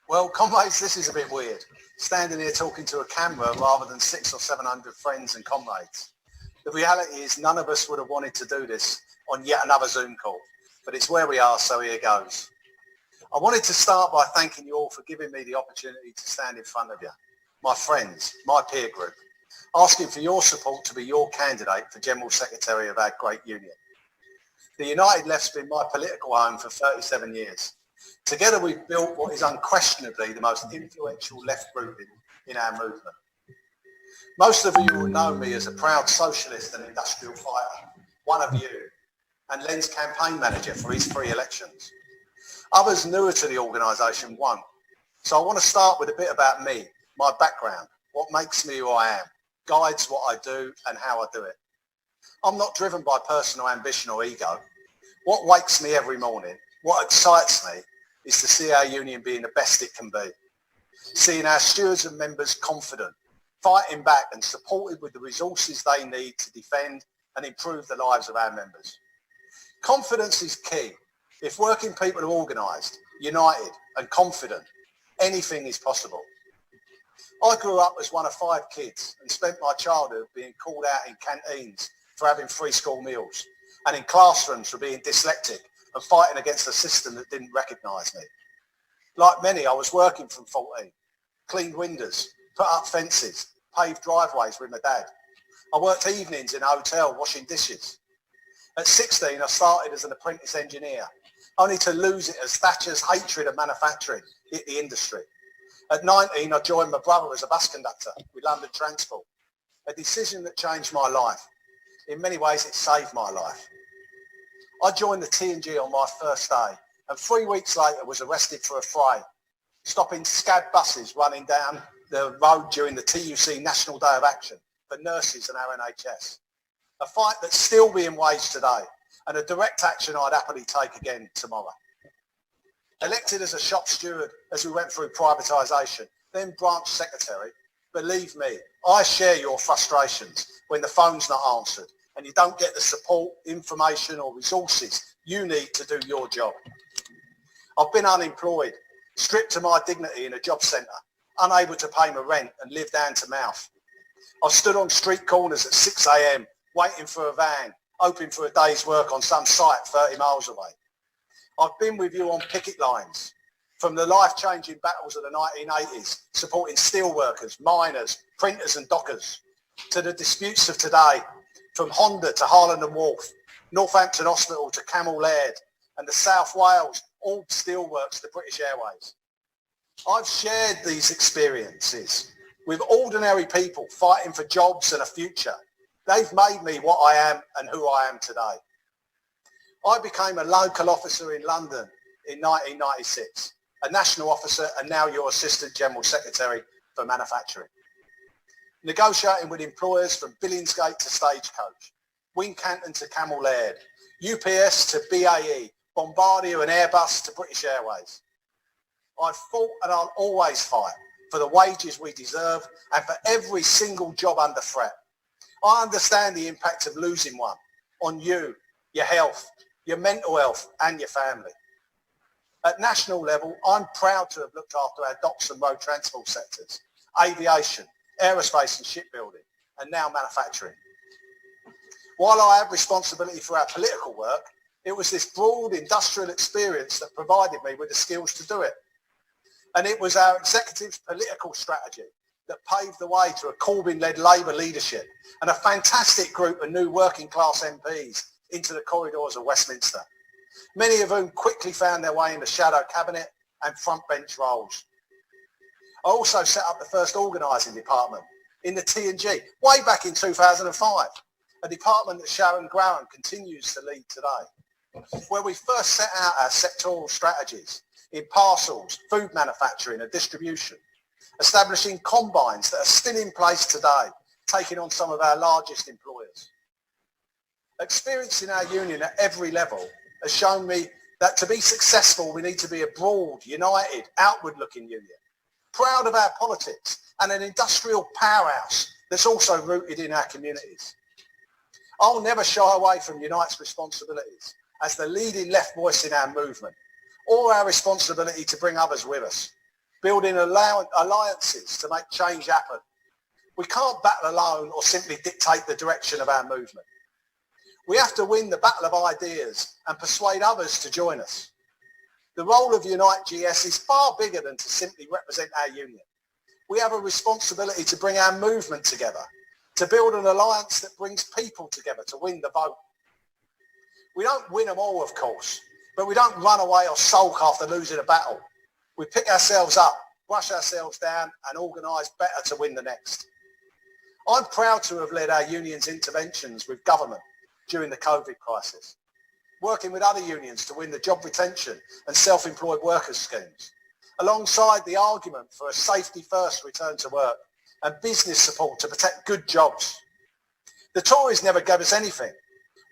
Well, comrades, this is a bit weird. Standing here talking to a camera rather than 600 or 700 friends and comrades. The reality is none of us would have wanted to do this on yet another Zoom call, but it's where we are, so here goes. I wanted to start by thanking you all for giving me the opportunity to stand in front of you, my friends, my peer group, asking for your support to be your candidate for General Secretary of our great union. The United Left's been my political home for 37 years. Together we've built what is unquestionably the most influential left group in our movement. Most of you will know me as a proud socialist and industrial fighter, one of you, and Len's campaign manager for his 3 elections. Others newer to the organisation won't. So I want to start with a bit about me, my background, what makes me who I am, guides what I do and how I do it. I'm not driven by personal ambition or ego. What wakes me every morning, what excites me, is to see our union being the best it can be. Seeing our stewards and members confident, fighting back and supported with the resources they need to defend and improve the lives of our members. Confidence is key. If working people are organised, united and confident, anything is possible. I grew up as one of 5 kids and spent my childhood being called out in canteens for having free school meals and in classrooms for being dyslexic and fighting against a system that didn't recognise me. Like many, I was working from 14, cleaned windows, put up fences, paved driveways with my dad. I worked evenings in a hotel washing dishes. At 16, I started as an apprentice engineer, only to lose it as Thatcher's hatred of manufacturing hit the industry. At 19, I joined my brother as a bus conductor with London Transport, a decision that changed my life. In many ways, it saved my life. I joined the T&G on my first day and 3 weeks later was arrested for a fray, stopping SCAD buses running down the road during the TUC National Day of Action for nurses and our NHS. A fight that's still being waged today and a direct action I'd happily take again tomorrow. Elected as a shop steward as we went through privatisation, then branch secretary, believe me, I share your frustrations when the phone's not answered and you don't get the support, information or resources you need to do your job. I've been unemployed, stripped of my dignity in a job centre, unable to pay my rent and live hand to mouth. I've stood on street corners at 6 a.m. waiting for a van, hoping for a day's work on some site 30 miles away. I've been with you on picket lines, from the life-changing battles of the 1980s, supporting steelworkers, miners, printers and dockers, to the disputes of today, from Honda to Harland and Wolff, Northampton Hospital to Camel Laird, and the South Wales, all steelworks to British Airways. I've shared these experiences with ordinary people fighting for jobs and a future. They've made me what I am and who I am today. I became a local officer in London in 1996, a national officer and now your Assistant General Secretary for Manufacturing. Negotiating with employers from Billingsgate to Stagecoach, Wincanton to Camel Laird, UPS to BAE, Bombardier and Airbus to British Airways. I've fought and I'll always fight for the wages we deserve and for every single job under threat. I understand the impact of losing one on you, your health, your mental health and your family. At national level, I'm proud to have looked after our docks and road transport sectors, aviation, aerospace and shipbuilding, and now manufacturing. While I have responsibility for our political work, it was this broad industrial experience that provided me with the skills to do it. And it was our executive's political strategy that paved the way to a Corbyn-led Labour leadership and a fantastic group of new working class MPs into the corridors of Westminster, many of whom quickly found their way into shadow cabinet and front bench roles. I also set up the first organising department in the T&G way back in 2005, a department that Sharon Graham continues to lead today, where we first set out our sectoral strategies in parcels, food manufacturing and distribution, establishing combines that are still in place today, taking on some of our largest employers. Experience in our union at every level has shown me that to be successful we need to be a broad, united, outward-looking union, proud of our politics and an industrial powerhouse that's also rooted in our communities. I'll never shy away from Unite's responsibilities as the leading left voice in our movement, or our responsibility to bring others with us. building alliances to make change happen. We can't battle alone or simply dictate the direction of our movement. We have to win the battle of ideas and persuade others to join us. The role of Unite GS is far bigger than to simply represent our union. We have a responsibility to bring our movement together, to build an alliance that brings people together to win the vote. We don't win them all, of course, but we don't run away or sulk after losing a battle. We pick ourselves up, brush ourselves down and organise better to win the next. I'm proud to have led our union's interventions with government during the COVID crisis, working with other unions to win the job retention and self-employed workers schemes, alongside the argument for a safety first return to work and business support to protect good jobs. The Tories never gave us anything.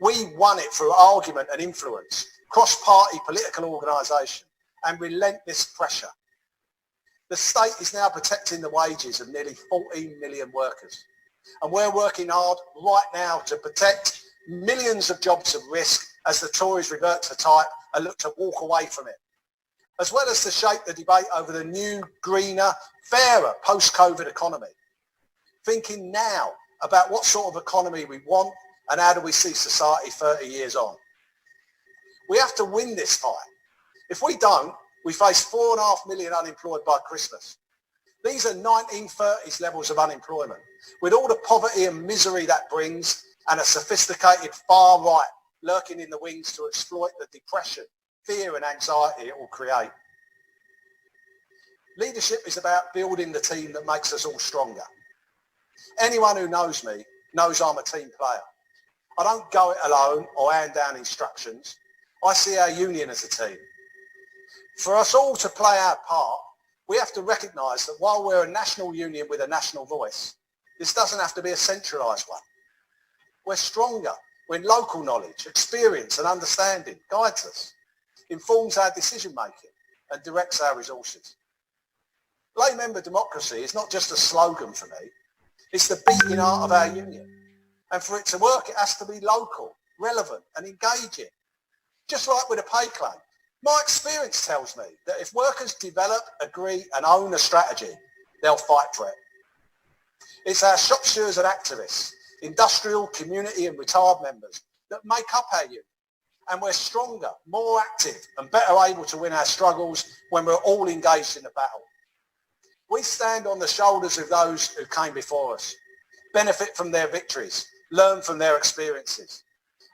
We won it through argument and influence, cross-party political organisation and relentless pressure. The state is now protecting the wages of nearly 14 million workers. And we're working hard right now to protect millions of jobs at risk as the Tories revert to type and look to walk away from it, as well as to shape the debate over the new, greener, fairer post-COVID economy. Thinking now about what sort of economy we want and how do we see society 30 years on. We have to win this fight. If we don't, we face 4.5 million unemployed by Christmas. These are 1930s levels of unemployment, with all the poverty and misery that brings and a sophisticated far right lurking in the wings to exploit the depression, fear and anxiety it will create. Leadership is about building the team that makes us all stronger. Anyone who knows me knows I'm a team player. I don't go it alone or hand down instructions. I see our union as a team. For us all to play our part, we have to recognise that while we're a national union with a national voice, this doesn't have to be a centralised one. We're stronger when local knowledge, experience and understanding guides us, informs our decision making and directs our resources. Lay member democracy is not just a slogan for me, it's the beating heart of our union. And for it to work, it has to be local, relevant and engaging. Just like with a pay claim, my experience tells me that if workers develop, agree and own a strategy, they'll fight for it. It's our shop stewards and activists, industrial, community and retired members that make up our union. And we're stronger, more active and better able to win our struggles when we're all engaged in the battle. We stand on the shoulders of those who came before us, benefit from their victories, learn from their experiences,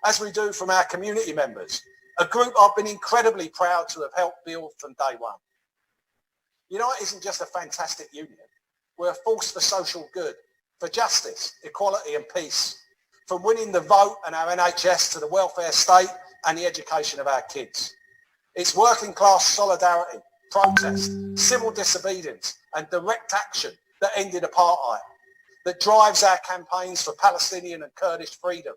as we do from our community members, a group I've been incredibly proud to have helped build from day one. Unite isn't just a fantastic union. We're a force for social good, for justice, equality and peace, from winning the vote and our NHS to the welfare state and the education of our kids. It's working class solidarity, protest, civil disobedience and direct action that ended apartheid, that drives our campaigns for Palestinian and Kurdish freedom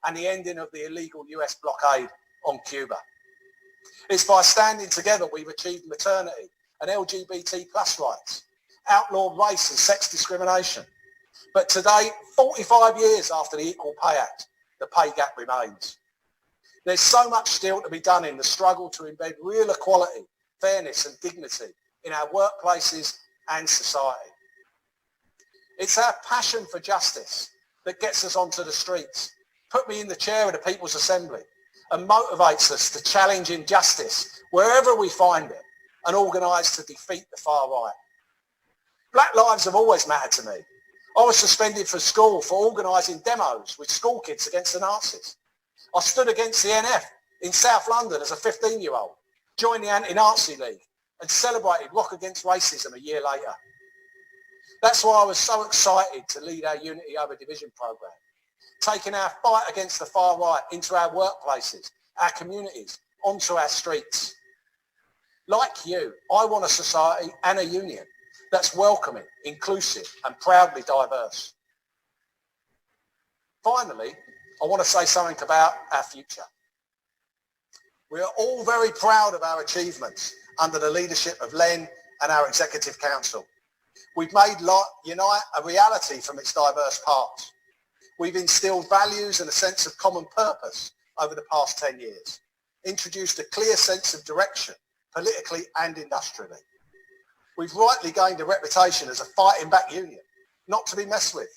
and the ending of the illegal US blockade on Cuba. It's by standing together we've achieved maternity and LGBT plus rights, outlawed race and sex discrimination. But today, 45 years after the Equal Pay Act, the pay gap remains. There's so much still to be done in the struggle to embed real equality, fairness and dignity in our workplaces and society. It's our passion for justice that gets us onto the streets, put me in the chair of the People's Assembly and motivates us to challenge injustice wherever we find it and organise to defeat the far right. Black lives have always mattered to me. I was suspended from school for organising demos with school kids against the Nazis. I stood against the NF in South London as a 15-year-old, joined the Anti-Nazi League and celebrated Rock Against Racism a year later. That's why I was so excited to lead our Unity Over Division programme, taking our fight against the far right into our workplaces, our communities, onto our streets. Like you, I want a society and a union that's welcoming, inclusive and proudly diverse. Finally, I want to say something about our future. We are all very proud of our achievements under the leadership of Len and our Executive Council. We've made Unite a reality from its diverse parts. We've instilled values and a sense of common purpose over the past 10 years, introduced a clear sense of direction, politically and industrially. We've rightly gained a reputation as a fighting back union, not to be messed with,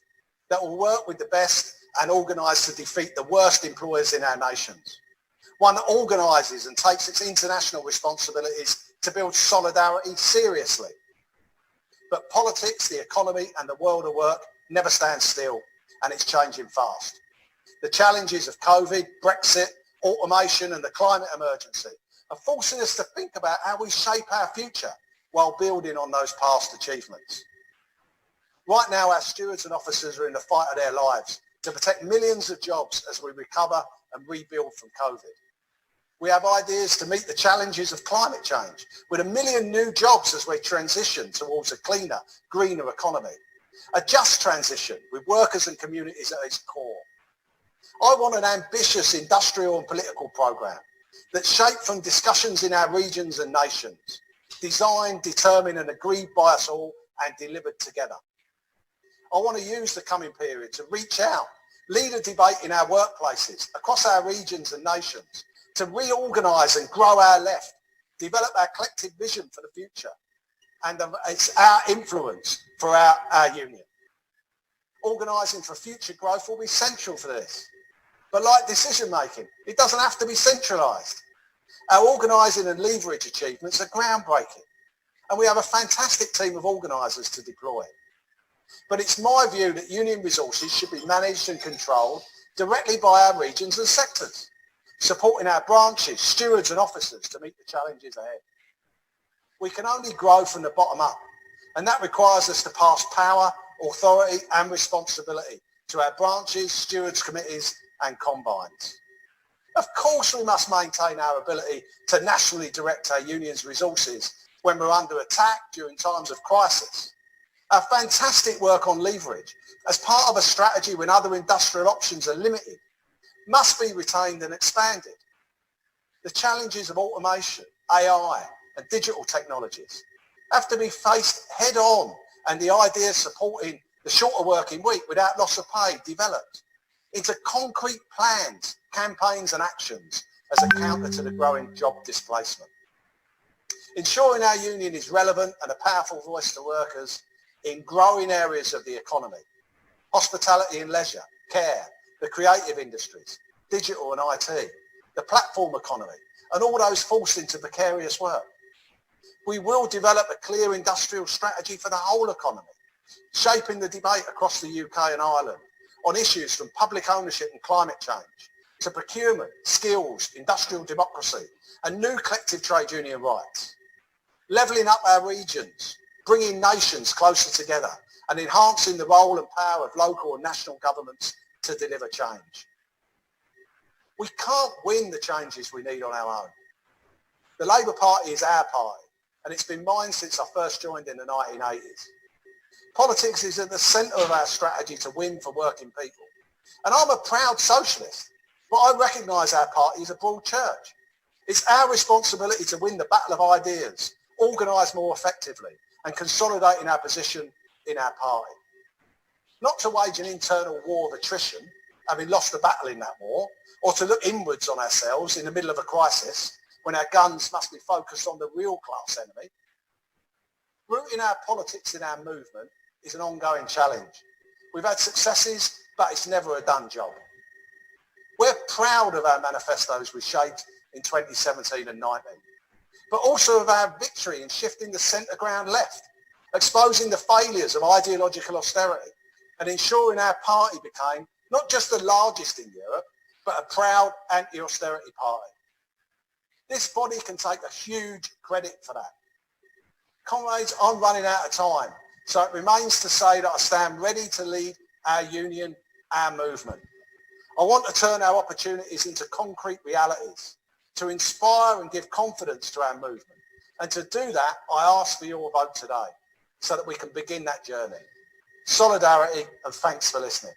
that will work with the best and organise to defeat the worst employers in our nations. One that organises and takes its international responsibilities to build solidarity seriously. But politics, the economy and the world of work never stand still, and it's changing fast. The challenges of COVID, Brexit, automation and the climate emergency are forcing us to think about how we shape our future while building on those past achievements. Right now, our stewards and officers are in the fight of their lives to protect millions of jobs as we recover and rebuild from COVID. We have ideas to meet the challenges of climate change with 1 million new jobs as we transition towards a cleaner, greener economy. A just transition with workers and communities at its core. I want an ambitious industrial and political programme that's shaped from discussions in our regions and nations, designed, determined and agreed by us all and delivered together. I want to use the coming period to reach out, lead a debate in our workplaces, across our regions and nations, to reorganise and grow our left, develop our collective vision for the future, and it's our influence for our union. Organising for future growth will be central for this. But like decision making, it doesn't have to be centralised. Our organising and leverage achievements are groundbreaking, and we have a fantastic team of organisers to deploy. But it's my view that union resources should be managed and controlled directly by our regions and sectors, supporting our branches, stewards and officers to meet the challenges ahead. We can only grow from the bottom up, and that requires us to pass power, authority and responsibility to our branches, stewards committees and combines. Of course we must maintain our ability to nationally direct our union's resources when we're under attack during times of crisis. Our fantastic work on leverage as part of a strategy when other industrial options are limited must be retained and expanded. The challenges of automation, AI and digital technologies have to be faced head on, and the ideas supporting the shorter working week without loss of pay developed into concrete plans, campaigns and actions as a counter to the growing job displacement. Ensuring our union is relevant and a powerful voice to workers in growing areas of the economy, hospitality and leisure, care, the creative industries, digital and IT, the platform economy, and all those forced into precarious work. We will develop a clear industrial strategy for the whole economy, shaping the debate across the UK and Ireland on issues from public ownership and climate change to procurement, skills, industrial democracy and new collective trade union rights. Levelling up our regions, bringing nations closer together and enhancing the role and power of local and national governments to deliver change. We can't win the changes we need on our own. The Labour Party is our party, and it's been mine since I first joined in the 1980s. Politics is at the centre of our strategy to win for working people. And I'm a proud socialist, but I recognise our party is a broad church. It's our responsibility to win the battle of ideas, organise more effectively, and consolidating our position in our party. Not to wage an internal war of attrition, having lost the battle in that war, or to look inwards on ourselves in the middle of a crisis when our guns must be focused on the real class enemy. Rooting our politics in our movement is an ongoing challenge. We've had successes, but it's never a done job. We're proud of our manifestos we shaped in 2017 and 19, but also of our victory in shifting the centre ground left, exposing the failures of ideological austerity and ensuring our party became not just the largest in Europe, but a proud anti-austerity party. This body can take a huge credit for that. Comrades, I'm running out of time, so it remains to say that I stand ready to lead our union, our movement. I want to turn our opportunities into concrete realities, to inspire and give confidence to our movement. And to do that, I ask for your vote today, so that we can begin that journey. Solidarity, and thanks for listening.